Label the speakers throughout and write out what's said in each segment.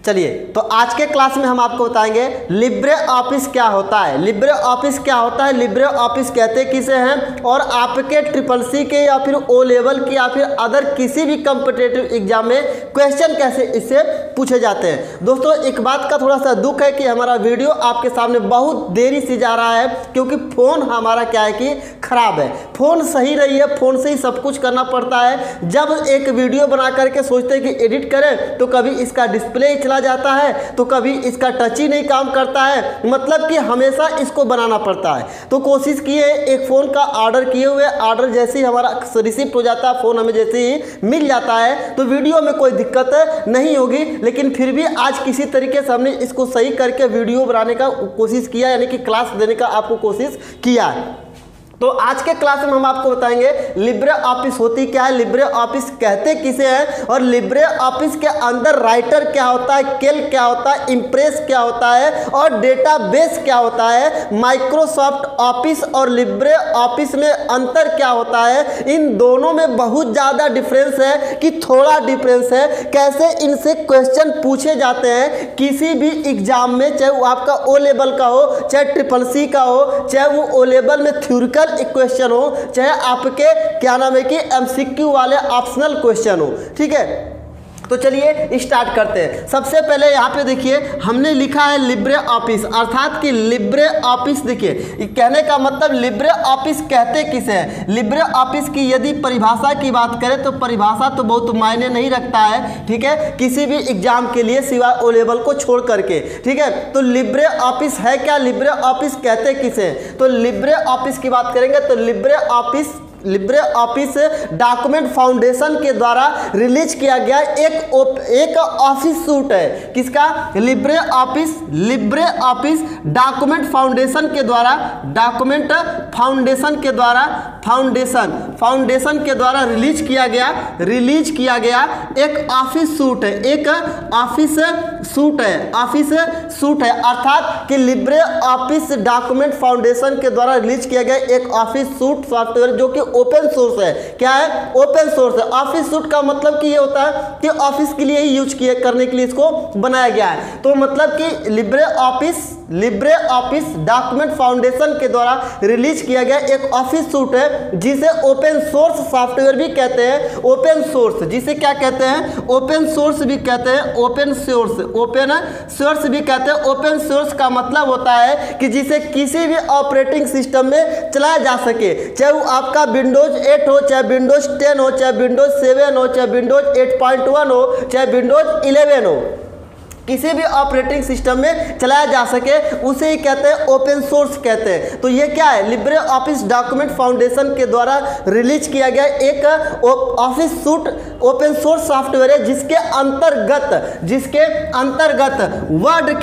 Speaker 1: चलिए, तो आज के क्लास में हम आपको बताएंगे लिब्रे ऑफिस क्या होता है। लिब्रे ऑफिस क्या होता है, लिब्रे ऑफिस कहते किसे हैं, और आपके ट्रिपल सी के या फिर ओ लेवल की या फिर अदर किसी भी कॉम्पिटिटिव एग्जाम में क्वेश्चन कैसे इससे पूछे जाते हैं। दोस्तों, एक बात का थोड़ा सा दुख है कि हमारा वीडियो आपके सामने बहुत देरी से जा रहा है, क्योंकि फ़ोन हमारा क्या है कि ख़राब है। फ़ोन सही रही है, फ़ोन से ही सब कुछ करना पड़ता है। जब एक वीडियो बना करके सोचते हैं कि एडिट करें, तो कभी इसका डिस्प्ले चला जाता है, तो कभी इसका टच ही नहीं काम करता है, मतलब कि हमेशा इसको बनाना पड़ता है। तो कोशिश किए, एक फ़ोन का ऑर्डर किए हुए, ऑर्डर जैसे ही हमारा रिसीव हो जाता है, फ़ोन हमें जैसे ही मिल जाता है, तो वीडियो में कोई दिक्कत नहीं होगी। लेकिन फिर भी आज किसी तरीके से हमने इसको सही करके वीडियो बनाने का कोशिश किया, यानी कि क्लास देने का आपको कोशिश किया है। तो आज के क्लास में हम आपको बताएंगे लिब्रे ऑफिस होती क्या है, लिब्रे ऑफिस कहते किसे हैं, और लिब्रे ऑफिस के अंदर राइटर क्या होता है, केल्क क्या होता है, इम्प्रेस क्या होता है, और डेटाबेस क्या होता है। माइक्रोसॉफ्ट ऑफिस और लिब्रे ऑफिस में अंतर क्या होता है, इन दोनों में बहुत ज़्यादा डिफरेंस है कि थोड़ा डिफरेंस है। कैसे इनसे क्वेश्चन पूछे जाते हैं किसी भी एग्जाम में, चाहे वो आपका ओ लेवल का हो, चाहे ट्रिपल सी का हो, चाहे वो ओ लेवल में थ्योरिकल क्वेश्चन हो, चाहे आपके क्या नाम है कि एमसीक्यू वाले ऑप्शनल क्वेश्चन हो। ठीक है, तो चलिए स्टार्ट करते हैं। सबसे पहले यहाँ पे देखिए हमने लिखा है लिब्रे ऑफिस, अर्थात कि लिब्रे ऑफिस, देखिए कहने का मतलब लिब्रे ऑफिस कहते किसे हैं। लिब्रे ऑफिस की यदि परिभाषा की बात करें तो परिभाषा तो बहुत मायने नहीं रखता है, ठीक है, किसी भी एग्जाम के लिए सिवाय ओ लेवल को छोड़ करके। ठीक है, तो लिब्रे ऑफिस है क्या, लिब्रे ऑफिस कहते किसे हैं। तो लिब्रे ऑफिस की बात करेंगे तो लिब्रे ऑफिस डॉक्यूमेंट फाउंडेशन के द्वारा रिलीज किया गया एक ऑफिस सूट है। किसका, लिब्रे ऑफिस डॉक्यूमेंट फाउंडेशन के द्वारा, डॉक्यूमेंट फाउंडेशन के द्वारा रिलीज किया गया एक ऑफिस सूट है, एक ऑफिस सूट है, अर्थात कि लिब्रे ऑफिस डॉक्यूमेंट फाउंडेशन के द्वारा रिलीज किया गया एक ऑफिस सूट सॉफ्टवेयर जो कि ओपन सोर्स है। क्या है, ओपन सोर्स है। ऑफिस सूट का मतलब कि ये होता है कि ऑफिस के लिए ही यूज करने के लिए इसको बनाया गया है। तो मतलब कि लिब्रे ऑफिस डॉक्यूमेंट फाउंडेशन के द्वारा रिलीज किया गया एक ऑफिस सूट है, जिसे ओपन सोर्स सॉफ्टवेयर भी कहते हैं। ओपन सोर्स जिसे क्या कहते हैं, ओपन सोर्स भी कहते हैं, ओपन सोर्स भी कहते हैं। ओपन सोर्स का मतलब होता है कि जिसे किसी भी ऑपरेटिंग सिस्टम में चलाया जा सके, चाहे वो आपका विंडोज 8 हो, चाहे विंडोज 10 हो, चाहे विंडोज 7 हो, चाहे विंडोज 8.1 हो, चाहे विंडोज 11 हो, किसी भी ऑपरेटिंग सिस्टम में चलाया जा सके, उसे ही कहते हैं ओपन सोर्स कहते हैं। तो ये क्या है, लिब्रे ऑफिस डॉक्यूमेंट फाउंडेशन के द्वारा रिलीज किया गया एक office suit open source software है, जिसके अंतर्गत वर्ड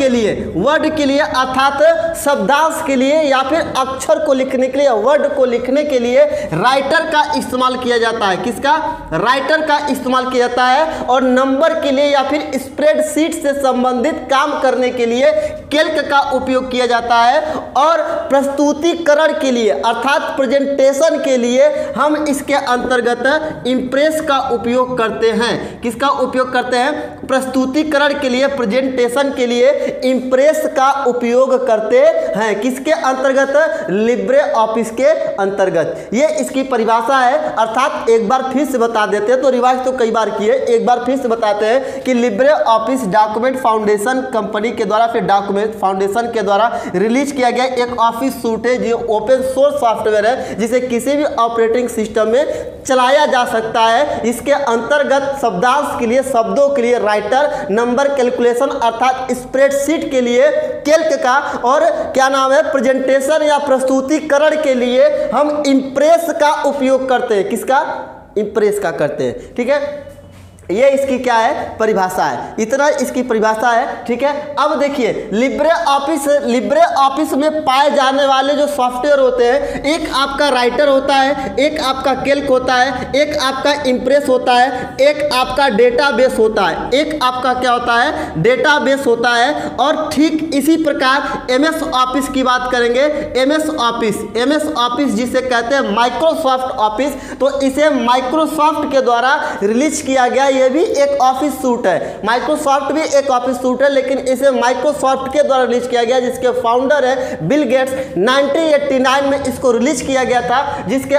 Speaker 1: के लिए अर्थात शब्दांश के लिए या फिर अक्षर को लिखने के लिए, वर्ड को लिखने के लिए राइटर का इस्तेमाल किया जाता है। किसका, राइटर का इस्तेमाल किया जाता है। और नंबर के लिए या फिर स्प्रेडशीट से संबंधित काम करने के लिए कैल्क का उपयोग किया जाता है। और प्रस्तुतिकरण के लिए अर्थात प्रेजेंटेशन के लिए हम इसके अंतर्गत इम्प्रेस का उपयोग करते हैं। किसका उपयोग करते हैं, प्रस्तुतिकरण के लिए, प्रेजेंटेशन के लिए इम्प्रेस का उपयोग करते हैं। किसके अंतर्गत, लिब्रे ऑफिस के अंतर्गत। ये इसकी परिभाषा है। अर्थात एक बार फिर से बता देते हैं, तो रिवाइज तो कई बार किए, एक बार फिर से बताते हैं कि Libre office document foundation company के द्वारा, फिर डॉक्यूमेंट फाउंडेशन के द्वारा रिलीज किया गया एक ऑफिस सूट है, जो ओपन सोर्स सॉफ्टवेयर है, जिसे किसी भी ऑपरेटिंग सिस्टम में चलाया जा सकता है। इसके अंतर्गत शब्दांश के लिए, शब्दों के लिए राइटर, नंबर कैलकुलेशन अर्थात स्प्रेडशीट के लिए कैल्क का, और क्या नाम है, प्रेजेंटेशन या प्रस्तुतिकरण के लिए हम इम्प्रेस का उपयोग करते हैं। किसका, इम्प्रेस का करते हैं। ठीक है, ये इसकी क्या है, परिभाषा है। इतना इसकी परिभाषा है। ठीक है, अब देखिए लिब्रे ऑफिस में पाए जाने वाले जो सॉफ्टवेयर होते हैं, एक आपका राइटर होता है, एक आपका कैल्क होता है, एक आपका इम्प्रेस होता है, एक आपका डेटाबेस होता है, एक आपका क्या होता है, डेटाबेस होता है। और ठीक इसी प्रकार एमएस ऑफिस की बात करेंगे। एमएस ऑफिस जिसे कहते हैं माइक्रोसॉफ्ट ऑफिस, तो इसे माइक्रोसॉफ्ट के द्वारा रिलीज किया गया ये भी एक ऑफिस सूट है, माइक्रोसॉफ्ट भी एक ऑफिस सूट है, लेकिन इसे माइक्रोसॉफ्ट के द्वारा रिलीज किया गया, जिसके फाउंडर है बिल गेट्स। 1989 में इसको रिलीज किया गया था, जिसके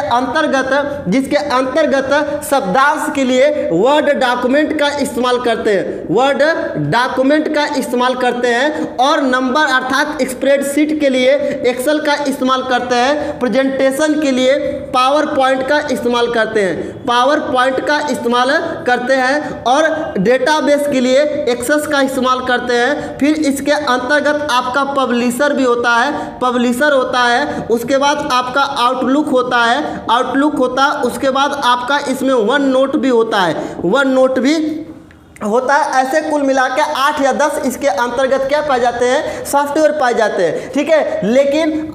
Speaker 1: अंतर्गत शब्दांश के लिए वर्ड डॉक्यूमेंट का इस्तेमाल करते हैं, वर्ड डॉक्यूमेंट का इस्तेमाल करते हैं, और नंबर अर्थात स्प्रेडशीट के लिए एक्सेल का इस्तेमाल करते हैं, प्रेजेंटेशन के लिए पावर पॉइंट का इस्तेमाल करते हैं, पावर पॉइंट का इस्तेमाल करते हैं, और डेटाबेस के लिए एक्सेस का इस्तेमाल करते हैं। फिर इसके अंतर्गत आपका पब्लिशर भी होता है, पब्लिशर होता है, उसके बाद आपका आउटलुक होता है, उसके बाद आपका इसमें वन नोट भी होता है, वन नोट भी होता है। ऐसे कुल मिला के 8 या 10 इसके अंतर्गत क्या पाए जाते हैं, सॉफ्टवेयर पाए जाते हैं, ठीक है। लेकिन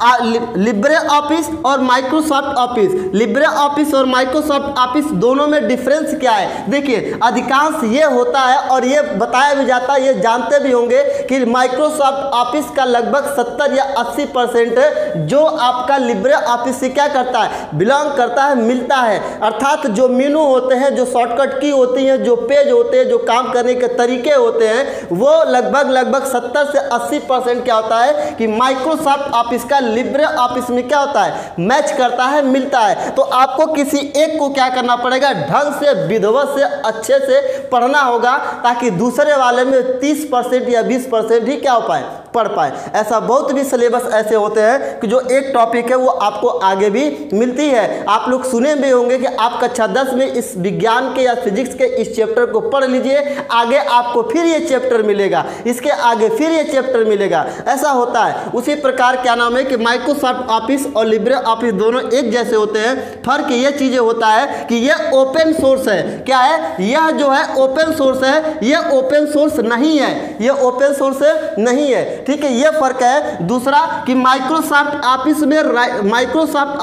Speaker 1: लिब्रे ऑफिस और माइक्रोसॉफ्ट ऑफिस, लिब्रे ऑफिस और माइक्रोसॉफ्ट ऑफिस दोनों में डिफरेंस क्या है? देखिए, अधिकांश ये होता है और ये बताया भी जाता है, ये जानते भी होंगे कि माइक्रोसॉफ्ट ऑफिस का लगभग 70 या 80% जो आपका लिब्रे ऑफिस से क्या करता है, बिलोंग करता है, मिलता है। अर्थात जो मेनू होते हैं, जो शॉर्टकट की होती हैं, जो पेज होते हैं, जो काम करने के तरीके होते हैं, वो लगभग 70 से 80% क्या होता है कि माइक्रोसॉफ्ट ऑफिस का लिब्रे ऑफिस में क्या होता है, मैच करता है, मिलता है। तो आपको किसी एक को क्या करना पड़ेगा, ढंग से विधिवत से अच्छे से पढ़ना होगा, ताकि दूसरे वाले में 30% या 20% ही क्या हो पाए, पढ़ पाए। ऐसा बहुत भी सिलेबस ऐसे होते हैं कि जो एक टॉपिक है वो आपको आगे भी मिलती है। आप लोग सुने भी होंगे कि आप कक्षा 10 में इस विज्ञान के या फिजिक्स के इस चैप्टर को पढ़ लीजिए, आगे आपको फिर ये चैप्टर मिलेगा, इसके आगे फिर ये चैप्टर मिलेगा, ऐसा होता है। उसी प्रकार क्या नाम है कि माइक्रोसॉफ्ट ऑफिस और लिब्रे ऑफिस दोनों एक जैसे होते हैं। फर्क ये चीजें होता है कि ये ओपन सोर्स है, क्या है, यह जो है ओपन सोर्स है, ये ओपन सोर्स नहीं है, ये ओपन सोर्स नहीं है, ठीक है, ये फर्क है। दूसरा कि माइक्रोसॉफ्ट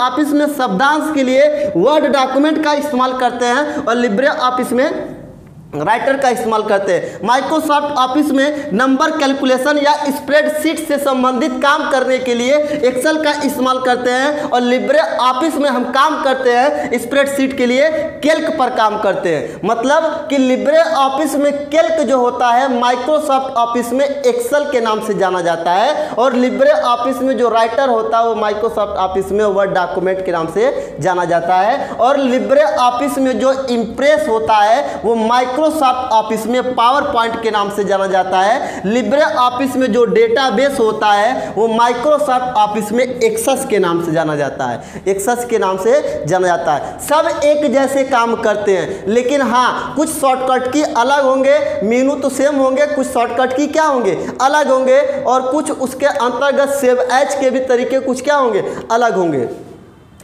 Speaker 1: ऑफिस में शब्दांश के लिए वर्ड डॉक्यूमेंट का इस्तेमाल करते हैं और लिब्रे ऑफिस में राइटर का इस्तेमाल करते हैं। माइक्रोसॉफ्ट ऑफिस में नंबर कैलकुलेशन या स्प्रेडशीट से संबंधित काम करने के लिए एक्सेल का इस्तेमाल करते हैं, और लिब्रे ऑफिस में हम काम करते हैं स्प्रेडशीट के लिए कैल्क पर काम करते हैं। मतलब कि लिब्रे ऑफिस में कैल्क जो होता है माइक्रोसॉफ्ट ऑफिस में एक्सेल के नाम से जाना जाता है, और लिब्रे ऑफिस में जो राइटर होता है वो माइक्रोसॉफ्ट ऑफिस में वर्ड डॉक्यूमेंट के नाम से जाना जाता है, और लिब्रे ऑफिस में जो इम्प्रेस होता है वो माइक्रोसॉफ्ट ऑफिस में पावर पॉइंट के नाम से जाना जाता है। लिब्रे ऑफिस में जो डेटाबेस होता है वो माइक्रोसॉफ्ट ऑफिस में एक्सेस के नाम से जाना जाता है, एक्सेस के नाम से जाना जाता है। सब एक जैसे काम करते हैं, लेकिन हाँ कुछ शॉर्टकट की अलग होंगे, मेनू तो सेम होंगे, कुछ शॉर्टकट की क्या होंगे, अलग होंगे, और कुछ उसके अंतर्गत सेव एज के भी तरीके कुछ क्या होंगे, अलग होंगे,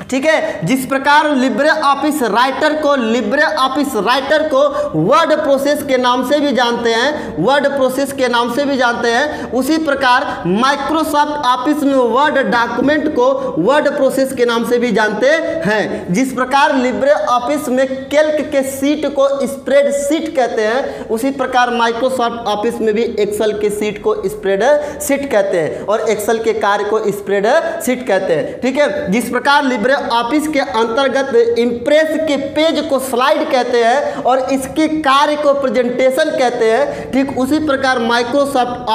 Speaker 1: ठीक है। जिस प्रकार लिब्रे ऑफिस राइटर को वर्ड प्रोसेस के नाम से भी जानते हैं, वर्ड प्रोसेस के नाम से भी जानते हैं, उसी प्रकार माइक्रोसॉफ्ट ऑफिस में वर्ड डॉक्यूमेंट को वर्ड प्रोसेस के नाम से भी जानते हैं। जिस प्रकार लिब्रे ऑफिस में कैल्क के सीट को स्प्रेडशीट कहते हैं, उसी प्रकार माइक्रोसॉफ्ट ऑफिस में भी एक्सेल के सीट को स्प्रेडशीट कहते हैं, और एक्सेल के कार्य को स्प्रेडशीट कहते हैं, ठीक है। जिस प्रकार लिब्रे ऑफिस के अंतर्गत इंप्रेस के पेज को स्लाइड कहते हैं और इसके कार्य को प्रेजेंटेशन कहते हैं, ठीक उसी प्रकार माइक्रोसॉफ्ट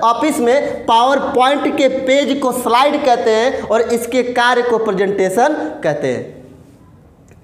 Speaker 1: ऑफिस में पावर पॉइंट के पेज को स्लाइड कहते हैं और इसके कार्य को प्रेजेंटेशन कहते हैं,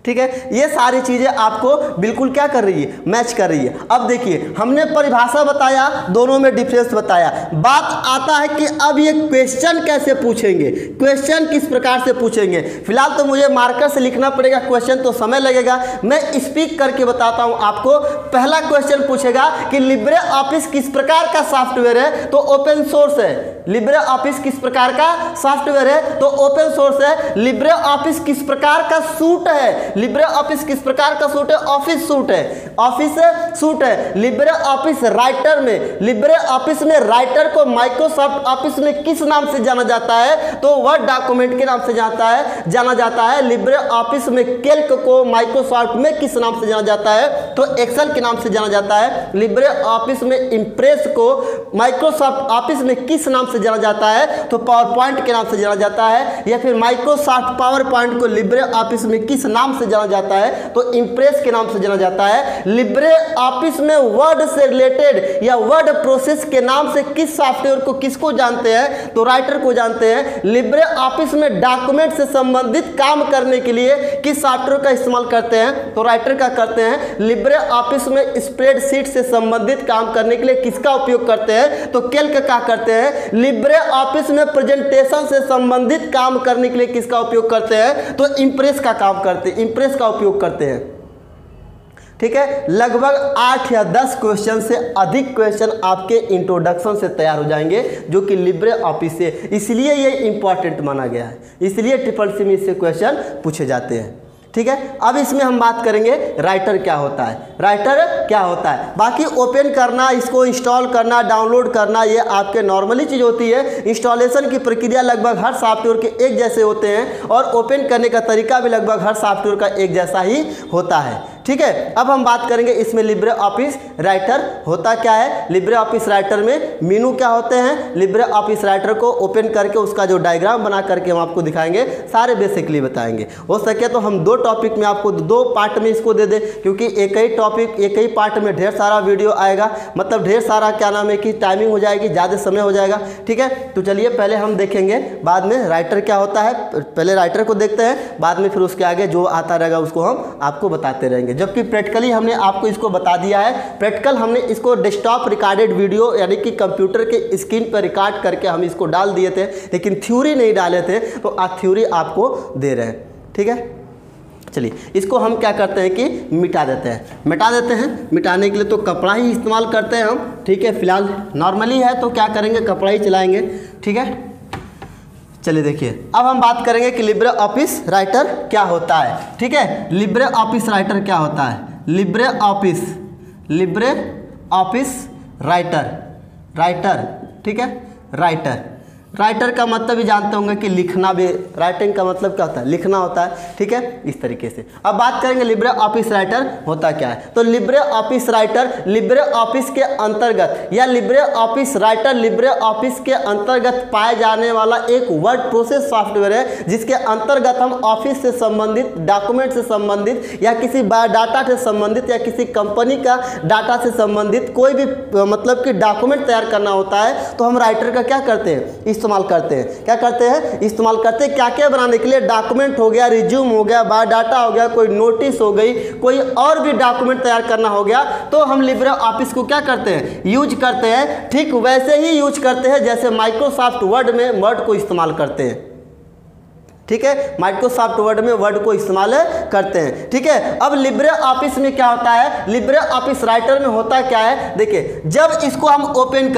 Speaker 1: ठीक है। ये सारी चीजें आपको बिल्कुल क्या कर रही है, मैच कर रही है। अब देखिए, हमने परिभाषा बताया, दोनों में डिफरेंस बताया। बात आता है कि अब ये क्वेश्चन कैसे पूछेंगे, क्वेश्चन किस प्रकार से पूछेंगे। फिलहाल तो मुझे मार्कर से लिखना पड़ेगा, क्वेश्चन तो समय लगेगा, मैं स्पीक करके बताता हूं आपको। पहला क्वेश्चन पूछेगा कि लिब्रे ऑफिस किस प्रकार का सॉफ्टवेयर है, तो ओपन सोर्स है। लिब्रे ऑफिस किस प्रकार का सॉफ्टवेयर है, तो ओपन सोर्स है। लिब्रे ऑफिस किस प्रकार का सूट है, लिब्रे ऑफिस किस प्रकार का सूट है, ऑफिस सूट है, ऑफिस सूट है। लिब्रे ऑफिस राइटर में, लिब्रे ऑफिस में राइटर को माइक्रोसॉफ्ट ऑफिस में किस नाम से जाना जाता है, तो वर्ड डॉक्यूमेंट के नाम से जाना जाता है। लिब्रे ऑफिस में कैल्क को माइक्रोसॉफ्ट में किस नाम से जाना जाता है, तो एक्सेल के नाम से जाना जाता है। लिब्रे ऑफिस में इंप्रेस को माइक्रोसॉफ्ट ऑफिस में किस नाम से जाना जाता है? तो पावर पॉइंट के नाम से जाना जाता है। या फिर माइक्रोसॉफ्ट पावर पॉइंट को लिब्रे ऑफिस में किस नाम से जाना जाता है? तो इम्प्रेस के नाम से जाना जाता है। लिब्रे ऑफिस में वर्ड से रिलेटेड या वर्ड प्रोसेस के नाम से किस सॉफ्टवेयर को किसको जानते हैं? तो राइटर को जानते हैं। लिब्रे ऑफिस में डॉक्यूमेंट से संबंधित काम करने के लिए किस सॉफ्टवेयर का इस्तेमाल करते हैं? तो राइटर का करते हैं। लिब्रे ऑफिस में स्प्रेडशीट से संबंधित काम करने के लिए किसका उपयोग करते हैं? तो कैल्क का करते हैं। लिब्रे ऑफिस में प्रेजेंटेशन से संबंधित काम करने के लिए किसका उपयोग करते हैं? तो इम्प्रेस का काम करते हैं, इम्प्रेस का उपयोग करते हैं। ठीक है, लगभग 8 या 10 क्वेश्चन से अधिक क्वेश्चन आपके इंट्रोडक्शन से तैयार हो जाएंगे, जो कि लिब्रे ऑफिस से, इसलिए ये इंपॉर्टेंट माना गया है, इसलिए ट्रिपल-सी में इससे क्वेश्चन पूछे जाते हैं। ठीक है, अब इसमें हम बात करेंगे राइटर क्या होता है। राइटर क्या होता है? बाकी ओपन करना, इसको इंस्टॉल करना, डाउनलोड करना, ये आपके नॉर्मली चीज़ होती है। इंस्टॉलेशन की प्रक्रिया लगभग हर सॉफ्टवेयर के एक जैसे होते हैं और ओपन करने का तरीका भी लगभग हर सॉफ्टवेयर का एक जैसा ही होता है। ठीक है, अब हम बात करेंगे इसमें लिब्रे ऑफिस राइटर होता क्या है। लिब्रे ऑफिस राइटर में मेनू क्या होते हैं? लिब्रे ऑफिस राइटर को ओपन करके उसका जो डायग्राम बना करके हम आपको दिखाएंगे, सारे बेसिकली बताएंगे। हो सके तो हम 2 टॉपिक में आपको 2 पार्ट में इसको दे दे, क्योंकि एक ही टॉपिक एक ही पार्ट में ढेर सारा वीडियो आएगा, मतलब ढेर सारा क्या नाम है कि टाइमिंग हो जाएगी, ज़्यादा समय हो जाएगा। ठीक है, तो चलिए पहले हम देखेंगे बाद में राइटर क्या होता है। पहले राइटर को देखते हैं, बाद में फिर उसके आगे जो आता रहेगा उसको हम आपको बताते रहेंगे। जबकि प्रैक्टिकली हमने आपको इसको बता दिया है। प्रैक्टिकल हमने इसको डेस्कटॉप रिकॉर्डेड वीडियो यानी कि कंप्यूटर के स्क्रीन पर रिकॉर्ड करके हम इसको डाल दिए थे, लेकिन थ्योरी नहीं डाले थे, तो आज थ्योरी आपको दे रहे हैं। ठीक है, चलिए इसको हम क्या करते हैं कि मिटा देते हैं। मिटा देते हैं, मिटाने के लिए तो कपड़ा ही इस्तेमाल करते हैं हम। ठीक है, फिलहाल नॉर्मली है तो क्या करेंगे, कपड़ा ही चलाएंगे। ठीक है, चलिए देखिए, अब हम बात करेंगे कि लिब्रे ऑफिस राइटर क्या होता है। ठीक है, लिब्रे ऑफिस राइटर क्या होता है? Libre office writer. ठीक है, राइटर का मतलब भी जानते होंगे कि लिखना भी, राइटिंग का मतलब क्या होता है? लिखना होता है। ठीक है, इस तरीके से। अब बात करेंगे लिब्रे ऑफिस राइटर होता क्या है। तो Libre office writer Libre office के अंतर्गत या Libre office writer Libre office के अंतर्गत पाए जाने वाला एक वर्ड प्रोसेस सॉफ्टवेयर है, जिसके अंतर्गत हम ऑफिस से संबंधित, डॉक्यूमेंट से संबंधित या किसी डाटा से संबंधित या किसी कंपनी का डाटा से संबंधित कोई भी मतलब कि डॉक्यूमेंट तैयार करना होता है, तो हम राइटर का क्या करते हैं? इस्तेमाल करते हैं। क्या करते हैं? इस्तेमाल करते हैं। क्या क्या बनाने के लिए? डॉक्यूमेंट हो गया, रिज्यूम हो गया, बायोडाटा हो गया, कोई नोटिस हो गई, कोई और भी डॉक्यूमेंट तैयार करना हो गया, तो हम लिब्रे ऑफिस को क्या करते हैं? यूज करते हैं। ठीक वैसे ही यूज करते हैं जैसे माइक्रोसॉफ्ट वर्ड में वर्ड को इस्तेमाल करते हैं। ठीक है, माइक्रोसॉफ्ट वर्ड में वर्ड को इस्तेमाल करते हैं। ठीक है, अब लिब्रे ऑफिस में क्या होता है? लिब्रे ऑफिस राइटर में होता क्या है? देखिए, जब इसको हम ओपन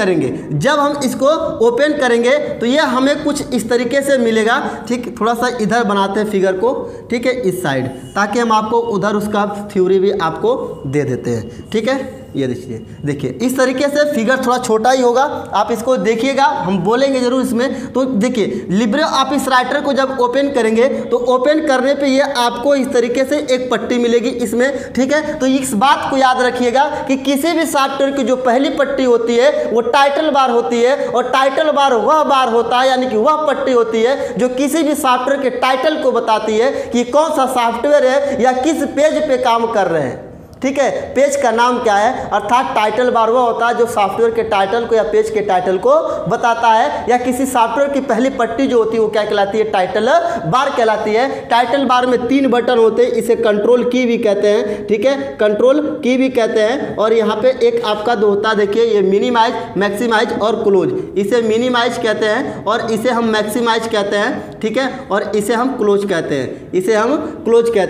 Speaker 1: करेंगे, तो ये हमें कुछ इस तरीके से मिलेगा। ठीक, थोड़ा सा इधर बनाते हैं फिगर को, ठीक है, इस साइड, ताकि हम आपको उधर उसका थ्योरी भी आपको दे देते हैं। ठीक है, ये देखिए इस तरीके से फिगर थोड़ा छोटा ही होगा, आप इसको देखिएगा, हम बोलेंगे जरूर इसमें। तो देखिए, लिब्रे ऑफिस राइटर को जब ओपन करेंगे तो ओपन करने पे ये आपको इस तरीके से एक पट्टी मिलेगी इसमें। ठीक है, तो इस बात को याद रखिएगा कि किसी भी सॉफ्टवेयर की जो पहली पट्टी होती है वो टाइटल बार होती है, और टाइटल बार वह बार होता है, यानी कि वह पट्टी होती है जो किसी भी सॉफ्टवेयर के टाइटल को बताती है कि कौन सा सॉफ्टवेयर है या किस पेज पे काम कर रहे हैं। ठीक है, पेज का नाम क्या है, अर्थात टाइटल बार वह होता है जो सॉफ्टवेयर के टाइटल को या पेज के टाइटल को बताता है, या किसी सॉफ्टवेयर की पहली पट्टी जो होती है वो क्या कहलाती है? टाइटल बार कहलाती है। टाइटल बार में 3 बटन होते हैं, इसे कंट्रोल की भी कहते हैं। ठीक है, कंट्रोल की भी कहते हैं। और यहाँ पे एक आपका जो होता है, देखिए, ये मिनिमाइज, मैक्सिमाइज और क्लोज, इसे मिनिमाइज कहते हैं और इसे हम मैक्सिमाइज कहते हैं। ठीक है, और इसे हम क्लोज कहते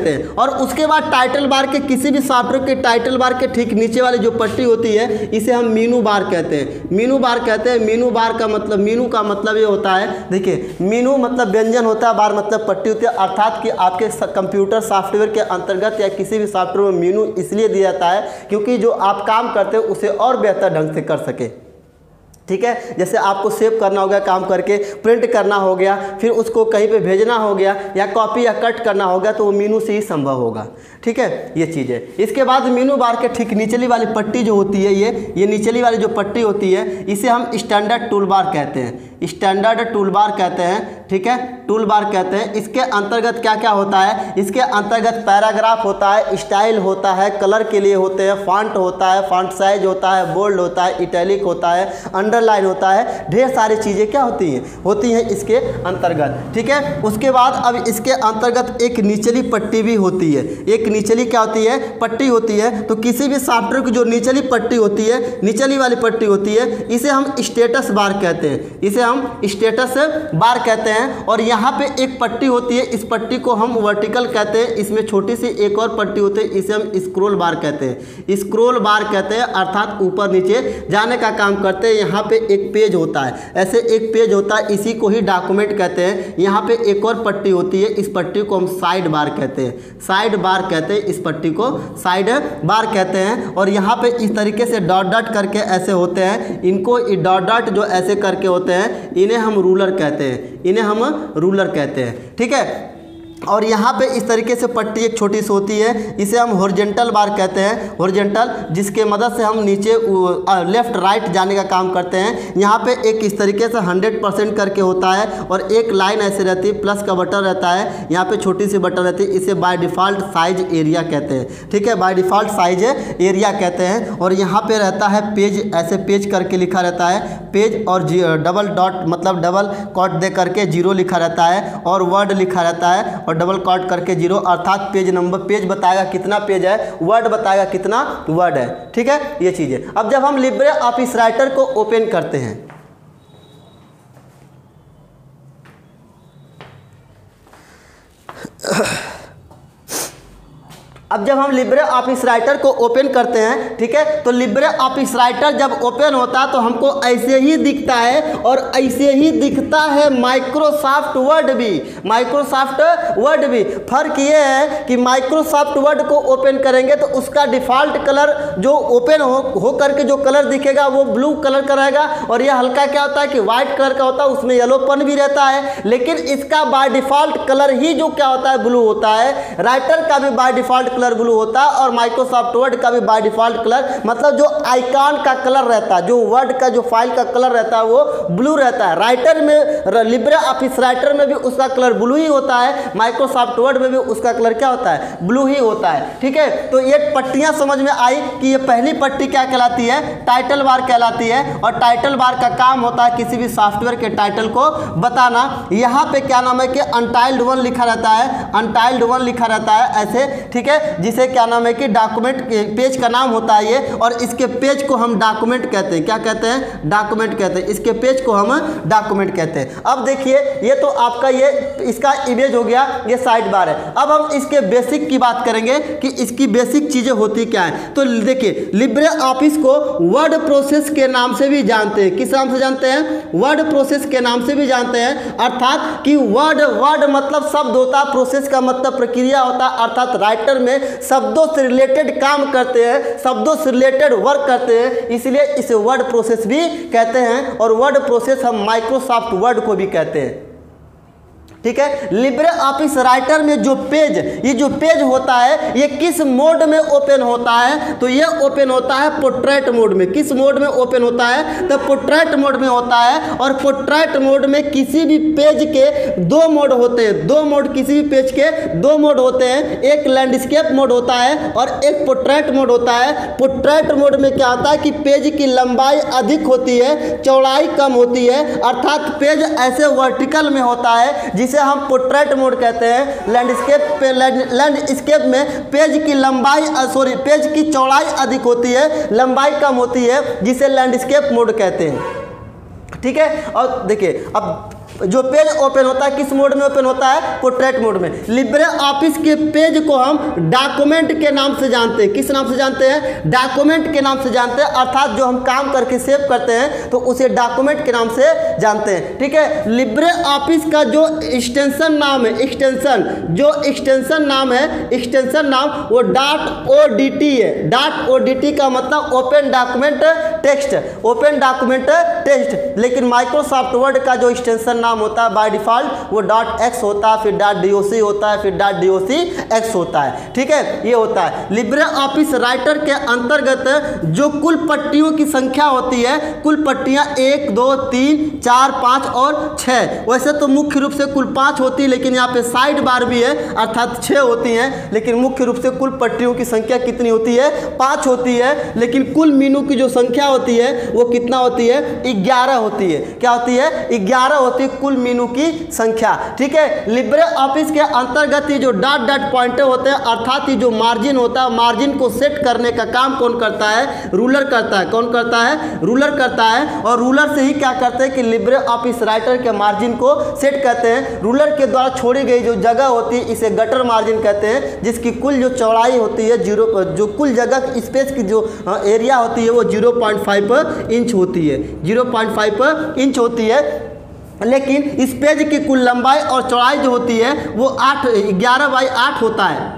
Speaker 1: हैं, और उसके बाद टाइटल बार के किसी भी सॉफ्टवेयर के टाइटल बार के ठीक नीचे वाली जो पट्टी होती है इसे हम मीनू बार कहते हैं। मीनू बार का मतलब, मीनू का मतलब ये होता है, देखिए, मीनू मतलब व्यंजन होता है, बार मतलब पट्टी होती है, अर्थात कि आपके कंप्यूटर सॉफ्टवेयर के अंतर्गत या किसी भी सॉफ्टवेयर में मीनू इसलिए दिया जाता है क्योंकि जो आप काम करते हैं उसे और बेहतर ढंग से कर सके। ठीक है। जैसे आपको सेव करना हो गया काम करके, प्रिंट करना हो गया, फिर उसको कहीं पे भेजना हो गया, या कॉपी या कट करना हो गया, तो वो मीनू से ही संभव होगा। ठीक है, ये चीज़ है। इसके बाद मीनू बार के ठीक निचली वाली पट्टी जो होती है, ये निचली वाली जो पट्टी होती है, इसे हम स्टैंडर्ड टूल बार कहते हैं, स्टैंडर्ड टूल बार कहते हैं। ठीक है, टूल बार कहते हैं। इसके अंतर्गत क्या क्या होता है? इसके अंतर्गत पैराग्राफ होता है, स्टाइल होता है, कलर के लिए होते हैं, फॉन्ट होता है, फॉन्ट साइज होता है, बोल्ड होता है, इटैलिक होता है, अंडरलाइन होता है, ढेर सारी चीज़ें क्या होती हैं इसके अंतर्गत। ठीक है, उसके बाद अब इसके अंतर्गत एक निचली पट्टी भी होती है। एक निचली क्या होती है? पट्टी होती है। तो किसी भी सॉफ्टवेयर की जो निचली पट्टी होती है, निचली वाली पट्टी होती है, इसे हम स्टेटस बार कहते हैं, इसे हम स्टेटस बार कहते हैं। और यहाँ पे एक पट्टी होती है, इस पट्टी को हम वर्टिकल कहते हैं। इसमें छोटी सी एक और पट्टी होती है, इसे हम स्क्रॉल बार कहते हैं, स्क्रॉल बार कहते हैं, अर्थात ऊपर नीचे जाने का काम करते हैं। यहाँ पे एक पेज होता है, ऐसे एक पेज होता है, इसी को ही डॉक्यूमेंट कहते हैं। यहाँ पे एक और पट्टी होती है, इस पट्टी को हम साइड बार कहते हैं, साइड बार कहते हैं, इस पट्टी को साइड बार कहते हैं। और यहाँ पे इस तरीके से डॉट डॉट करके ऐसे होते हैं, इनको डॉट डॉट जो ऐसे करके होते हैं, इन्हें हम रूलर कहते हैं, इन्हें हम रूलर कहते हैं। ठीक है, और यहाँ पे इस तरीके से पट्टी एक छोटी सी होती है, इसे हम हॉरिजॉन्टल बार कहते हैं, हॉरिजॉन्टल, जिसके मदद से हम नीचे लेफ्ट राइट जाने का काम करते हैं। यहाँ पे एक इस तरीके से 100% करके होता है, और एक लाइन ऐसे रहती है, प्लस का बटन रहता है, यहाँ पे छोटी सी बटन रहती है, इसे बाय डिफ़ॉल्ट साइज एरिया कहते हैं। ठीक है, बाय डिफ़ॉल्ट साइज एरिया कहते हैं। और यहाँ पे रहता है पेज, ऐसे पेज करके लिखा रहता है, पेज, और डबल डॉट मतलब डबल कॉट दे करके 0 लिखा रहता है, और वर्ड लिखा रहता है, और डबल कॉट करके 0, अर्थात पेज नंबर, पेज बताएगा कितना पेज है, वर्ड बताएगा कितना वर्ड है। ठीक है, ये चीज़ है। अब जब हम लिब्रे ऑफिस राइटर को ओपन करते हैं, अब जब हम लिब्रे ऑफिस राइटर को ओपन करते हैं, ठीक है, तो लिब्रे ऑफिस राइटर जब ओपन होता है तो हमको ऐसे ही दिखता है, और ऐसे ही दिखता है माइक्रोसॉफ्ट वर्ड भी, माइक्रोसॉफ्ट वर्ड भी। फर्क ये है कि माइक्रोसॉफ्ट वर्ड को ओपन करेंगे तो उसका डिफ़ॉल्ट कलर जो ओपन हो करके जो कलर दिखेगा वो ब्लू कलर का रहेगा, और यह हल्का क्या होता है कि वाइट कलर का होता है, उसमें येलोपन भी रहता है। लेकिन इसका बाय डिफ़ॉल्ट कलर ही जो क्या होता है, ब्लू होता है। राइटर का भी बाय डिफ़ॉल्ट कलर ब्लू होता है, और माइक्रोसॉफ्ट वर्ड का भी बाय डिफ़ॉल्ट कलर, मतलब जो आइकॉन का कलर रहता है, जो वर्ड का जो फाइल का कलर रहता है वो ब्लू रहता है। राइटर में, लिब्रे ऑफिस राइटर में भी उसका कलर ब्लू ही होता है, माइक्रोसॉफ्ट वर्ड में भी उसका कलर क्या होता है, ब्लू ही होता है। ठीक है, तो ये पट्टियां समझ में आई कि ये पहली पट्टी क्या कहलाती है, टाइटल बार कहलाती है। और टाइटल बार का काम होता है किसी भी सॉफ्टवेयर के टाइटल को बताना। यहाँ पे क्या नाम है कि अनटाइल्ड 1 लिखा रहता है, अनटाइल्ड 1 लिखा रहता है ऐसे। ठीक है, जिसे क्या नाम है कि डॉक्यूमेंट पेज का नाम होता है ये, और इसके पेज को हम डॉक्यूमेंट कहते हैं। क्या कहते हैं? डॉक्यूमेंट कहते हैं। इसके पेज को हम डॉक्यूमेंट कहते हैं। अब देखिए, ये तो आपका ये इसका इमेज हो गया, ये साइड बार है। अब हम इसके बेसिक की बात करेंगे कि इसकी बेसिक चीज़ें होती क्या है। तो देखिए, लिब्रे ऑफिस को वर्ड प्रोसेस के नाम से भी जानते हैं। किस नाम से जानते हैं? वर्ड प्रोसेस के नाम से भी जानते हैं, अर्थात कि वर्ड मतलब शब्द होता है, प्रोसेस का मतलब प्रक्रिया होता है, अर्थात राइटर में शब्दों से रिलेटेड काम करते हैं, शब्दों से रिलेटेड वर्क करते हैं, इसलिए इसे वर्ड प्रोसेस भी कहते हैं। और वर्ड प्रोसेस हम माइक्रोसॉफ्ट वर्ड को भी कहते हैं। ठीक है, लिब्रे ऑफिस राइटर में जो पेज, ये जो पेज होता है, ये किस मोड में ओपन होता है? तो ये ओपन होता है पोर्ट्रेट मोड में। किस मोड में ओपन होता है? तो पोर्ट्रेट मोड में होता है। और पोर्ट्रेट मोड में किसी भी पेज के 2 मोड होते हैं, 2 मोड, किसी भी पेज के 2 मोड होते हैं। एक लैंडस्केप मोड होता है और एक पोर्ट्रेट मोड होता है। पोर्ट्रेट मोड में क्या होता है कि पेज की लंबाई अधिक होती है, चौड़ाई कम होती है, अर्थात पेज ऐसे वर्टिकल में होता है, जिसे हम पोर्ट्रेट मोड कहते हैं। लैंडस्केप में पेज की लंबाई पेज की चौड़ाई अधिक होती है, लंबाई कम होती है, जिसे लैंडस्केप मोड कहते हैं। ठीक है, और देखिए, अब जो पेज ओपन होता है किस मोड में ओपन होता है? पोर्ट्रेट मोड में। लिब्रे ऑफिस के पेज को हम डॉक्यूमेंट के नाम से जानते हैं। किस नाम से जानते हैं? डॉक्यूमेंट के नाम से जानते हैं, अर्थात जो हम काम करके सेव करते हैं तो उसे डॉक्यूमेंट के नाम से जानते हैं। ठीक है, लिब्रे ऑफिस का जो एक्सटेंशन नाम है, एक्सटेंशन नाम वो .odt है। .odt का मतलब open document text, open document test, लेकिन माइक्रोसॉफ्ट वर्ड का जो एक्सटेंशन नाम होता है बाय डिफॉल्ट वो .x होता है, फिर .doc होता है, फिर .docx होता है। ठीक है, ये होता है। लिब्रे ऑफिस राइटर के अंतर्गत जो कुल पट्टियों की संख्या होती है, कुल पट्टियां 1 2 3 4 5 और 6। वैसे तो मुख्य रूप से कुल 5 होती है, लेकिन यहाँ पे साइड बार भी है अर्थात 6 होती हैं, लेकिन मुख्य रूप से कुल पट्टियों की संख्या कितनी होती है? 5 होती है। लेकिन कुल मीनू की जो संख्या होती है वो कितना होती है? 11 होती है। क्या होती है? 11 होती है कुल मीनू की संख्या। ठीक है, लिब्रे ऑफिस के अंतर्गत ये जो डॉट डॉट पॉइंटर होते हैं अर्थात ये जो मार्जिन होता है, मार्जिन को सेट करने का काम कौन करता है? रूलर करता है। कौन करता है? रूलर करता है। और रूलर से ही क्या करते हैं कि लिब्रे ऑफिस राइटर के मार्जिन को सेट करते हैं। रूलर के द्वारा छोड़ी गई जो जगह होती है इसे गटर मार्जिन कहते हैं, जिसकी कुल जो चौड़ाई होती है जो कुल जगह स्पेस की जो एरिया होती है वो 0.5 इंच होती है, 0.5 इंच होती है। लेकिन इस पेज की कुल लंबाई और चौड़ाई जो होती है वो 11 बाई 8 होता है,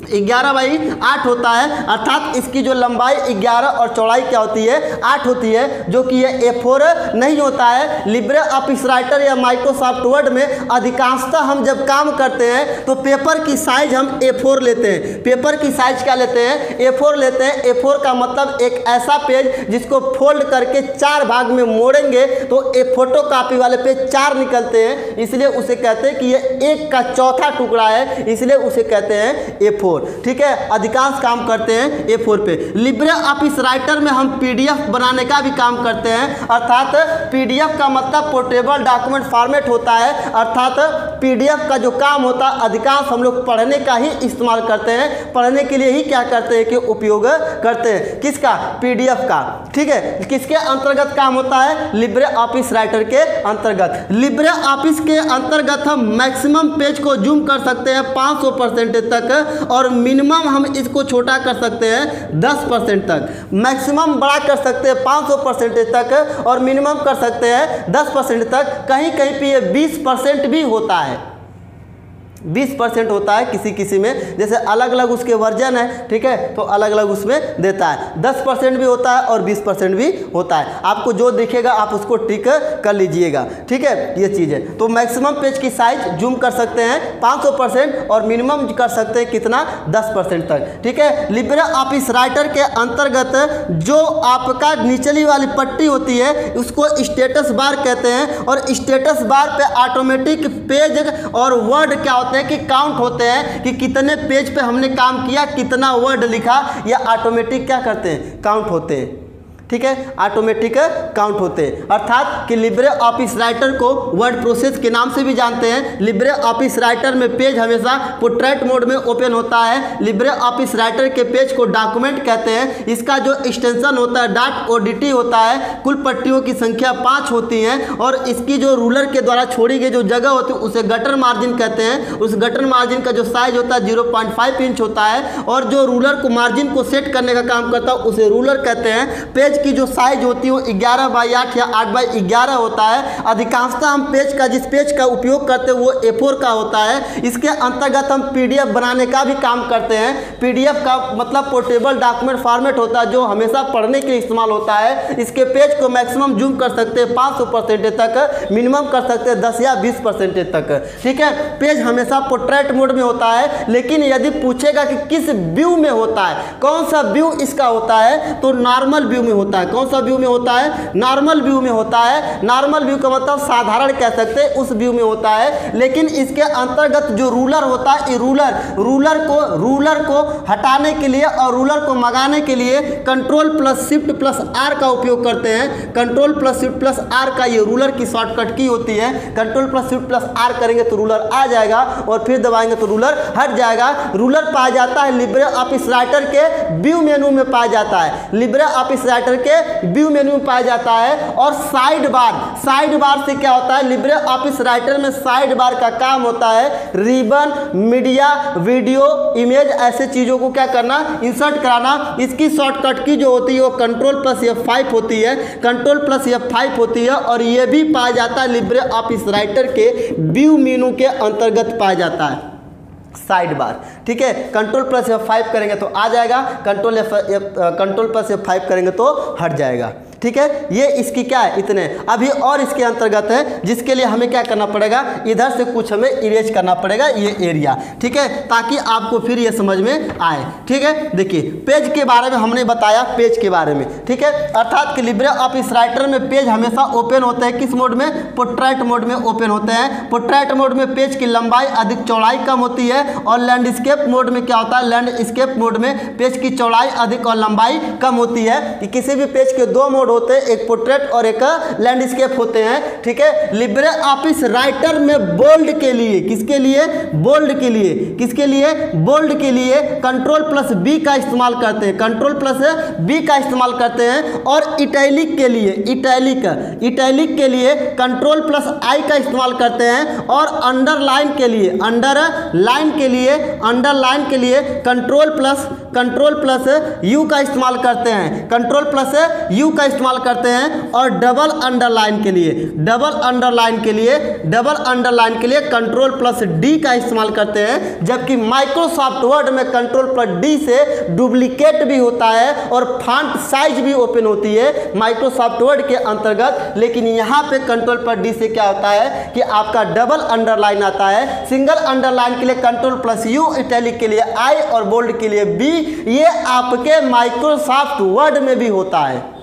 Speaker 1: 11 बाई 8 होता है। अर्थात इसकी जो लंबाई 11 और चौड़ाई क्या होती है? 8 होती है, जो कि ये A4 नहीं होता है। लिब्रे ऑफिस राइटर या माइक्रोसॉफ्ट वर्ड में अधिकांशतः हम जब काम करते हैं तो पेपर की साइज हम A4 लेते हैं। पेपर की साइज क्या लेते हैं? A4 लेते हैं। A4 का मतलब एक ऐसा पेज जिसको फोल्ड करके 4 भाग में मोड़ेंगे तो एक फोटो कापी वाले पेज 4 निकलते हैं, इसलिए उसे कहते हैं कि ये 1 का चौथा टुकड़ा है, इसलिए उसे कहते हैं A4। ठीक है, अधिकांश काम करते हैं A4 पे। लिब्रे ऑफिस राइटर में हम PDF बनाने का भी काम करते हैं, अर्थात PDF का मतलब पोर्टेबल डॉक्यूमेंट फॉर्मेट होता है। अर्थात PDF का जो काम होता है अधिकांश हम लोग पढ़ने का ही इस्तेमाल करते हैं, पढ़ने के लिए ही क्या करते हैं कि उपयोग करते हैं। किसका? PDF का। ठीक है, किसके अंतर्गत काम होता है? लिब्रे ऑफिस राइटर के अंतर्गत। लिब्रे ऑफिस के अंतर्गत हम मैक्सिमम पेज को जूम कर सकते हैं 500% तक, और मिनिमम हम इसको छोटा कर सकते हैं 10% तक। मैक्सिमम बड़ा कर सकते हैं 500% तक और मिनिमम कर सकते हैं 10% तक। कहीं कहीं पे ये 20% भी होता है, 20% होता है किसी किसी में, जैसे अलग अलग उसके वर्जन है। ठीक है, तो अलग अलग उसमें देता है। 10% भी होता है और 20% भी होता है। आपको जो दिखेगा आप उसको टिक कर लीजिएगा। ठीक है, ये चीज़ है। तो मैक्सिमम पेज की साइज जूम कर सकते हैं 500% और मिनिमम कर सकते हैं कितना? 10% तक। ठीक है, लिब्रे ऑफिस राइटर के अंतर्गत जो आपका निचली वाली पट्टी होती है उसको स्टेटस बार कहते हैं, और स्टेटस बार पे ऑटोमेटिक पेज और वर्ड क्या होते हैं कि काउंट होते हैं कि कितने पेज पे हमने काम किया, कितना वर्ड लिखा, या ऑटोमेटिक क्या करते हैं? काउंट होते हैं। ठीक है, ऑटोमेटिक काउंट होते हैं। अर्थात कि लिब्रे ऑफिस राइटर को वर्ड प्रोसेस के नाम से भी जानते हैं। लिब्रे ऑफिस राइटर में पेज हमेशा पोर्ट्रेट मोड में ओपन होता है। लिब्रे ऑफिस राइटर के पेज को डॉक्यूमेंट कहते हैं। इसका जो एक्सटेंशन होता है .odt होता है। कुल पट्टियों की संख्या 5 होती हैं, और इसकी जो रूलर के द्वारा छोड़ी गई जो जगह होती है उसे गटर मार्जिन कहते हैं। उस गटर मार्जिन का जो साइज होता है 0.5 इंच होता है, और जो रूलर को मार्जिन को सेट करने का काम करता है उसे रूलर कहते हैं। पेज की जो साइज होती है वो 11 बाई 8 या 8 बाई 11 होता है। अधिकांशतः हम पेज का जिस पेज का उपयोग करते हैं वो A4 का होता है। इसके अंतर्गत हम PDF बनाने का भी काम करते हैं। PDF का मतलब पोर्टेबल डॉक्यूमेंट फॉर्मेट होता है जो हमेशा पढ़ने के लिए इस्तेमाल होता है। इसके पेज को मैक्सिमम जूम कर सकते हैं 500% तक, मिनिमम कर सकते हैं 10 या 20% तक। ठीक है, पेज हमेशा पोर्ट्रेट मोड में होता है। लेकिन यदि पूछेगा कि किस व्यू में होता है, कौन सा व्यू इसका होता है, तो नॉर्मल व्यू में होता है। कौन सा व्यू में होता है? नॉर्मल व्यू में होता है। नॉर्मल व्यू का मतलब साधारण कह सकते हैं, उस व्यू में होता है। लेकिन इसके अंतर्गत जो रूलर होता है, रूलर को हटाने के लिए और रूलर को मंगाने के लिए Ctrl+Shift+R का उपयोग करते हैं। Ctrl+Shift+R का ये रूलर की शॉर्टकट की होती है। Ctrl+Shift+R करेंगे तो रूलर आ जाएगा, और फिर दबाएंगे तो रूलर हट जाएगा। रूलर पाया जाता है लिब्रे ऑफिस राइटर के व्यू मेनू में पाया जाता है। लिब्रे ऑफिस राइटर के व्यू मेन्यू में पाया जाता है। और साइड बार से क्या होता है? लिब्रे ऑफिस राइटर में साइड बार का काम होता है रिबन, मीडिया, वीडियो, इमेज, ऐसे चीज़ों को क्या करना? इंसर्ट कराना। इसकी शॉर्टकट की जो होती है वो Ctrl+F5 होती है, Ctrl+F5 होती है, और ये भी पाया जाता है लिब्रे ऑफिस राइटर के व्यू मेनू के अंतर्गत पाया जाता है साइड बार। ठीक है, Ctrl+F5 करेंगे तो आ जाएगा, Ctrl+F5 करेंगे तो हट जाएगा। ठीक है, ये इसकी क्या है, इतने। अभी और इसके अंतर्गत है जिसके लिए हमें क्या करना पड़ेगा, इधर से कुछ हमें इरेज करना पड़ेगा ये एरिया, ठीक है, ताकि आपको फिर ये समझ में आए। ठीक है, देखिए पेज के बारे में हमने बताया, पेज के बारे में, ठीक है, अर्थात कि लिब्रे ऑफिस राइटर में पेज हमेशा ओपन होते हैं, किस मोड में, पोर्ट्रेट मोड में ओपन होते हैं। पोर्ट्रेट मोड में पेज की लंबाई अधिक चौड़ाई कम होती है, और लैंडस्केप मोड में क्या होता है, लैंडस्केप मोड में पेज की चौड़ाई अधिक और लंबाई कम होती है। कि किसी भी पेज के दो मोड होते हैं, एक पोर्ट्रेट और एक लैंडस्केप होते हैं। ठीक है, लिब्रे ऑफिस राइटर में बोल्ड के लिए, किसके लिए, बोल्ड के लिए, किसके लिए, बोल्ड के लिए Ctrl+B का इस्तेमाल करते हैं, Ctrl+B का इस्तेमाल करते हैं। और इटैलिक के लिए, इटैलिक के लिए Ctrl+I का इस्तेमाल करते हैं। और अंडरलाइन के लिए, अंडरलाइन के लिए Ctrl+U का इस्तेमाल करते हैं, Ctrl+U का इस्तेमाल करते हैं। और डबल अंडरलाइन के लिए Ctrl+D का इस्तेमाल करते हैं। जबकि माइक्रोसॉफ्ट वर्ड में Ctrl+D से डुप्लीकेट भी होता है और फॉन्ट साइज भी ओपन होती है माइक्रोसॉफ्ट वर्ड के अंतर्गत। लेकिन यहाँ पे Ctrl+D से क्या होता है कि आपका डबल अंडरलाइन आता है। सिंगल अंडरलाइन के लिए Ctrl+U, इटैलिक के लिए I और बोल्ड के लिए B। ये आपके माइक्रोसॉफ्ट वर्ड में भी होता है।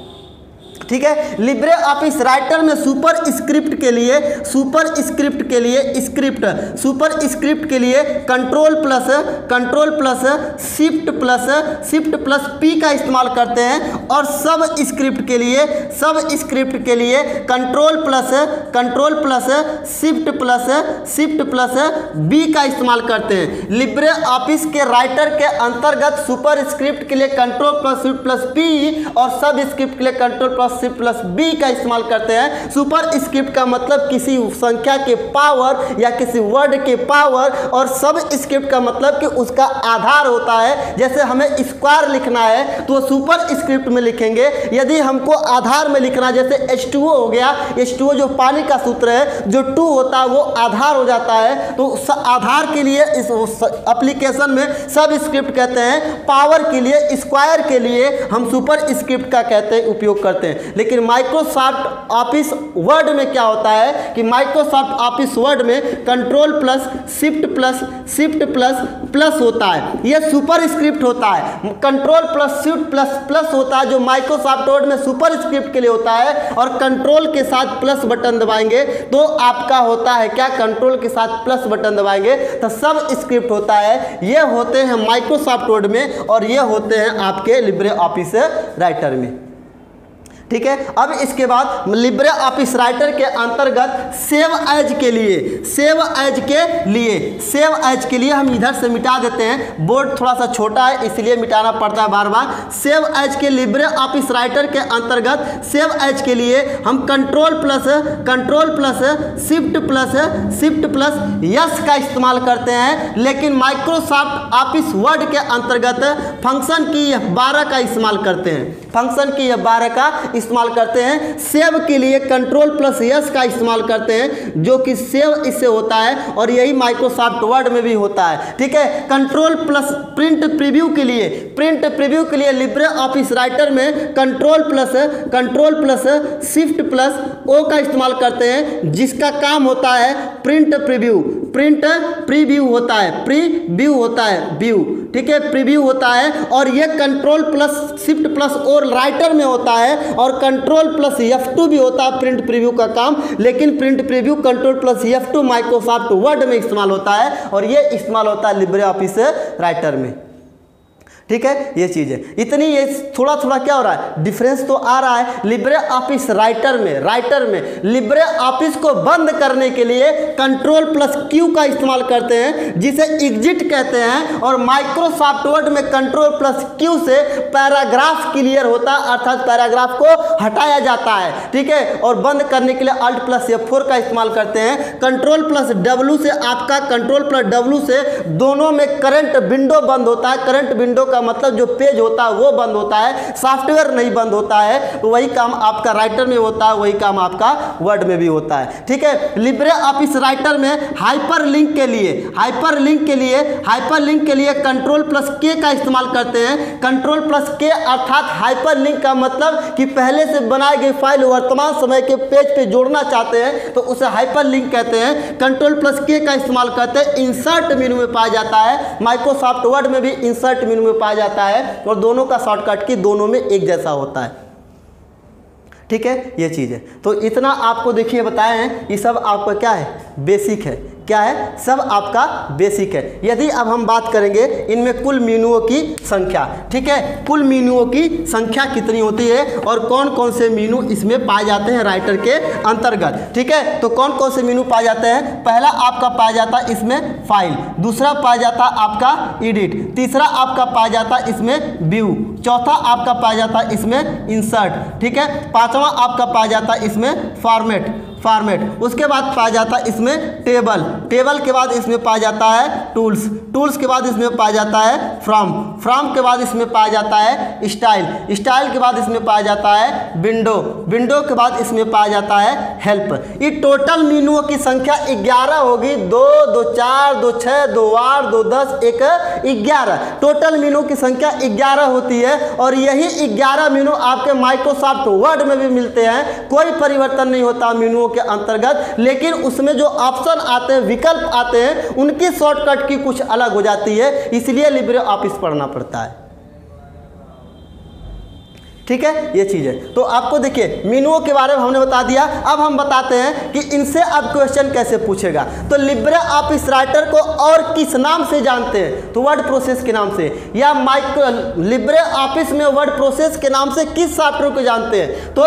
Speaker 1: ठीक है, लिब्रे ऑफिस राइटर में सुपर स्क्रिप्ट के लिए Ctrl+Shift+P का इस्तेमाल करते हैं। और सब स्क्रिप्ट के लिए Ctrl+Shift+B का इस्तेमाल करते हैं। लिब्रे ऑफिस के राइटर के अंतर्गत सुपर स्क्रिप्ट के लिए Ctrl+Shift+P और सब स्क्रिप्ट के लिए Ctrl+Shift+B का इस्तेमाल करते हैं। सुपर स्क्रिप्ट का मतलब किसी संख्या के पावर या किसी वर्ड के पावर, और सब स्क्रिप्ट का मतलब कि उसका आधार होता है। जैसे हमें स्क्वायर लिखना है तो सुपर स्क्रिप्ट में लिखेंगे। यदि हमको आधार में लिखना, जैसे H2O हो गया, H2O जो पानी का सूत्र है, जो 2 होता है वो आधार हो जाता है। तो आधार के लिए इस एप्लीकेशन में सब स्क्रिप्ट कहते हैं, पावर के लिए, स्क्वायर के लिए हम सुपर स्क्रिप्ट का कहते हैं, उपयोग करते हैं। लेकिन माइक्रोसॉफ्ट ऑफिस वर्ड में क्या होता है कि माइक्रोसॉफ्ट ऑफिस वर्ड में Ctrl+Shift++ होता है, यह सुपर स्क्रिप्ट होता है। Ctrl+Shift++ होता है जो माइक्रोसॉफ्ट वर्ड में सुपर स्क्रिप्ट के लिए होता है। और कंट्रोल के साथ प्लस बटन दबाएंगे तो आपका होता है क्या, कंट्रोल के साथ प्लस बटन दबाएंगे तो सब स्क्रिप्ट होता है। ये होते हैं माइक्रोसॉफ्ट वर्ड में और ये होते हैं आपके लिब्रे ऑफिस राइटर में। ठीक है, अब इसके बाद लिब्रे ऑफिस राइटर के अंतर्गत सेव एज के लिए हम इधर से मिटा देते हैं। बोर्ड थोड़ा सा छोटा है इसलिए मिटाना पड़ता है बार बार। सेव एज के लिब्रे ऑफिस राइटर के अंतर्गत सेव एज के लिए हम Ctrl+Shift+S का इस्तेमाल करते हैं। लेकिन माइक्रोसॉफ्ट ऑफिस वर्ड के अंतर्गत फंक्शन की 12 का इस्तेमाल करते हैं, सेव के लिए Ctrl+S का इस्तेमाल करते हैं, जो कि सेव इससे होता है और यही माइक्रोसॉफ्ट वर्ड में भी होता है। ठीक है, प्रिंट प्रीव्यू के लिए लिब्रे ऑफिस राइटर में Ctrl+Shift+O का इस्तेमाल करते हैं, जिसका काम होता है प्रिंट प्रीव्यू होता है, व्यू। ठीक है, प्रीव्यू होता है और ये Ctrl+Shift+O राइटर में होता है। और Ctrl+F2 भी होता है प्रिंट प्रीव्यू का काम। लेकिन print preview Ctrl+F2 Microsoft word में इस्तेमाल होता है और ये इस्तेमाल होता है लिब्रे ऑफिस राइटर में। ठीक है, ये चीज़ है। इतनी ये थोड़ा क्या हो रहा है, डिफरेंस तो आ रहा है। लिब्रे ऑफिस राइटर में लिब्रे ऑफिस को बंद करने के लिए Ctrl+Q का इस्तेमाल करते हैं, जिसे एग्जिट कहते हैं। और माइक्रोसॉफ्ट वर्ड में Ctrl+Q से पैराग्राफ क्लियर होता है, अर्थात पैराग्राफ को हटाया जाता है। ठीक है, और बंद करने के लिए Alt+F4 का इस्तेमाल करते हैं। Ctrl+W से आपका Ctrl+W से दोनों में करंट विंडो बंद होता है, करंट विंडो होगा मतलब जो पेज होता है वो बंद होता है, सॉफ्टवेयर नहीं बंद होता है। तो वही काम आपका राइटर में होता है, वही काम आपका वर्ड में भी होता है। ठीक है, लिब्रे ऑफिस राइटर में हाइपरलिंक के लिए Ctrl+K का इस्तेमाल करते हैं। Ctrl+K अर्थात हाइपरलिंक का मतलब कि पहले से बनाई गई फाइल वर्तमान समय के पेज पे जोड़ना चाहते हैं तो उसे हाइपरलिंक कहते हैं। Ctrl+K का इस्तेमाल करते हैं, इंसर्ट मेनू में पाया जाता है। माइक्रोसॉफ्ट वर्ड में भी इंसर्ट मेनू में पाया जाता है और दोनों का शॉर्टकट की दोनों में एक जैसा होता है। ठीक है, ये चीज़ है। तो इतना आपको देखिए बताए हैं, ये सब आपका क्या है, बेसिक है। क्या है, सब आपका बेसिक है। यदि अब हम बात करेंगे इनमें कुल मेनूओं की संख्या, ठीक है, कुल मेनूओं की संख्या कितनी होती है और कौन कौन से मेनू इसमें पाए जाते हैं राइटर के अंतर्गत। ठीक है, तो कौन कौन से मेनू पाए जाते हैं, पहला आपका पाया जाता है इसमें फाइल, दूसरा पाया जाता है आपका एडिट, तीसरा आपका पाया जाता है इसमें व्यू, चौथा आपका पाया जाता है इसमें इंसर्ट। ठीक है, पांचवा आपका पाया जाता है इसमें फॉर्मेट, उसके बाद पाया जाता है इसमें टेबल के बाद इसमें पाया जाता है टूल्स के बाद इसमें पाया जाता है फ्रॉम के बाद इसमें पाया जाता है स्टाइल के बाद इसमें पाया जाता है विंडो के बाद इसमें पाया जाता है हेल्प। ये टोटल मेनूओं की संख्या 11 होगी, 2 2 4 2 6 2 8 2 10 1 11। टोटल मेनू की संख्या 11 होती है और यही 11 मेनू आपके माइक्रोसॉफ्ट वर्ड में भी मिलते हैं। कोई परिवर्तन नहीं होता मेनूओं के अंतर्गत, लेकिन उसमें जो ऑप्शन आते हैं, विकल्प आते हैं, उनकी शॉर्टकट की कुछ अलग हो जाती है, इसलिए लिब्रे ऑफिस पढ़ना पड़ता है। ठीक है, ये चीज़ है। तो आपको देखिए मेनूओं के बारे में हमने बता दिया। अब हम बताते हैं कि इनसे अब क्वेश्चन कैसे पूछेगा। तो लिब्रे ऑफिस राइटर को और किस नाम से जानते हैं, तो वर्ड प्रोसेस के नाम से, या लिब्रे ऑफिस में वर्ड प्रोसेस के नाम से किस सॉफ्टवेयर को जानते हैं, तो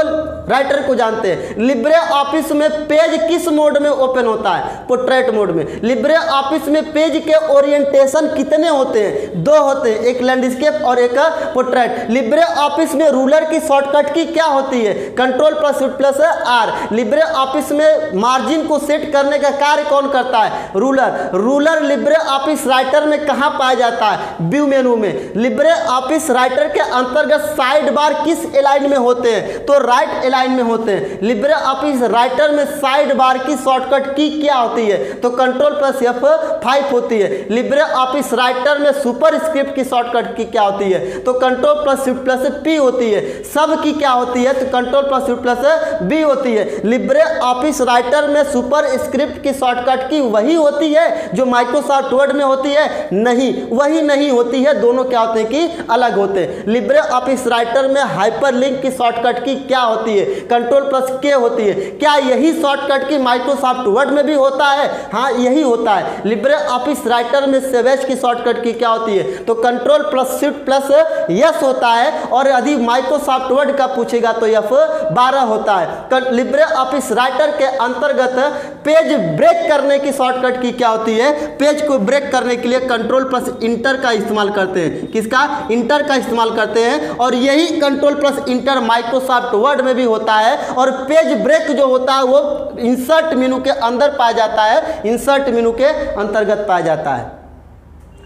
Speaker 1: राइटर को जानते हैं। लिब्रे ऑफिस में पेज किस मोड में ओपन होता है, पोर्ट्रेट मोड में। लिब्रे ऑफिस में पेज के ओरिएंटेशन कितने होते हैं, 2 होते हैं, एक लैंडस्केप और एक पोर्ट्रेट। लिब्रे ऑफिस में रूलर की शॉर्टकट की क्या होती है, Ctrl+Shift+R। लिब्रे ऑफिस में मार्जिन को सेट करने का कार्य कौन करता है, रूलर लिब्रे ऑफिस राइटर में कहां पाया जाता है, व्यू मेनू में। लिब्रे ऑफिस राइटर के अंतर्गत साइड बार किस एलाइन में होते हैं, तो राइट एलाइन में होते हैं। लिब्रे ऑफिस राइटर में साइड बार की शॉर्टकट की क्या होती है, तो Ctrl+F5 होती है। लिब्रे ऑफिस राइटर में सुपर स्क्रिप्ट की शॉर्टकट की क्या होती है, तो Ctrl+Shift+P होती है। सब की क्या होती है, तो Ctrl+Shift+B होती है। लिब्रे ऑफिस राइटर में सुपर स्क्रिप्ट की शॉर्टकट की वही होती है जो माइक्रोसॉफ्ट वर्ड में होती है, नहीं, वही नहीं होती है, दोनों क्या होते हैं कि अलग होते हैं। लिब्रे ऑफिस राइटर में हाइपरलिंक की शॉर्टकट की क्या होती है, Ctrl+K होती है। क्या यही शॉर्टकट की माइक्रोसॉफ्ट वर्ड में भी होता है, हाँ यही होता है। लिब्रे ऑफिस राइटर में सेवेज की शॉर्टकट की क्या होती है, तो Ctrl+Shift+S होता है, और यदि माइक्रोसॉफ्ट वर्ड का पूछेगा तो F12 होता है। लिब्रे ऑफिस राइटर के अंतर्गत पेज ब्रेक करने की शॉर्टकट की क्या होती है, पेज को ब्रेक करने के लिए Ctrl+Enter का इस्तेमाल करते हैं। किसका, इंटर का इस्तेमाल करते हैं, और यही Ctrl+Enter माइक्रोसॉफ्ट वर्ड में भी होता है। और पेज ब्रेक जो होता है वो इंसर्ट मेनू के अंदर पाया जाता है, इंसर्ट मेनू के अंतर्गत पाया जाता है।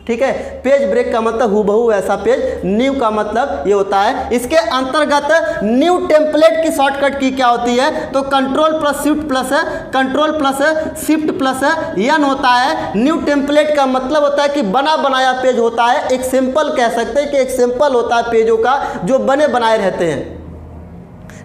Speaker 1: ठीक है, पेज ब्रेक का मतलब हूबहू ऐसा पेज, न्यू का मतलब ये होता है। इसके अंतर्गत न्यू टेम्पलेट की शॉर्टकट की क्या होती है, तो Ctrl+Shift+N होता है। न्यू टेम्पलेट का मतलब होता है कि बना बनाया पेज होता है, एक सैंपल कह सकते हैं कि एक सैंपल होता है पेजों का जो बने बनाए रहते हैं।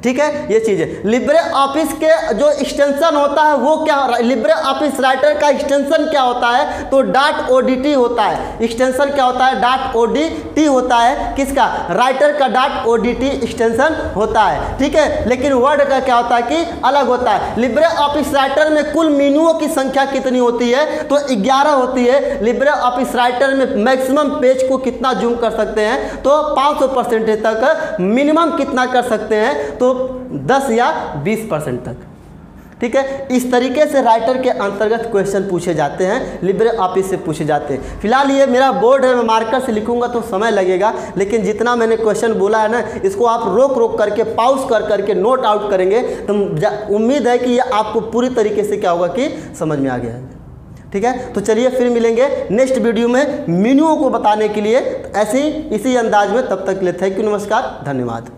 Speaker 1: ठीक है, ये चीज़ है। लिब्रे ऑफिस के जो एक्सटेंशन होता है वो क्या, लिब्रे ऑफिस राइटर का एक्सटेंशन क्या होता है, तो .odt होता है। एक्सटेंशन क्या होता है, .odt होता है। किसका, राइटर का .odt एक्सटेंशन होता है। ठीक है, लेकिन वर्ड का क्या होता है कि अलग होता है। लिब्रे ऑफिस राइटर में कुल मेनूओं की संख्या कितनी होती है, तो 11 होती है। लिब्रे ऑफिस राइटर में मैक्सिमम पेज को कितना जूम कर सकते हैं, तो 500% तक। मिनिमम कितना कर सकते हैं, तो 10 या 20% तक। ठीक है, इस तरीके से राइटर के अंतर्गत क्वेश्चन पूछे जाते हैं, लिब्रे ऑफिस से पूछे जाते हैं। फिलहाल ये मेरा बोर्ड है, मैं मार्कर से लिखूंगा तो समय लगेगा, लेकिन जितना मैंने क्वेश्चन बोला है ना, इसको आप रोक करके पॉज करके नोट आउट करेंगे तो उम्मीद है कि ये आपको पूरी तरीके से क्या होगा कि समझ में आ गया है। ठीक है। तो चलिए फिर मिलेंगे नेक्स्ट वीडियो में मेन्यूओं को बताने के लिए ऐसे ही इसी अंदाज में। तब तक के लिए थैंक यू, नमस्कार, धन्यवाद।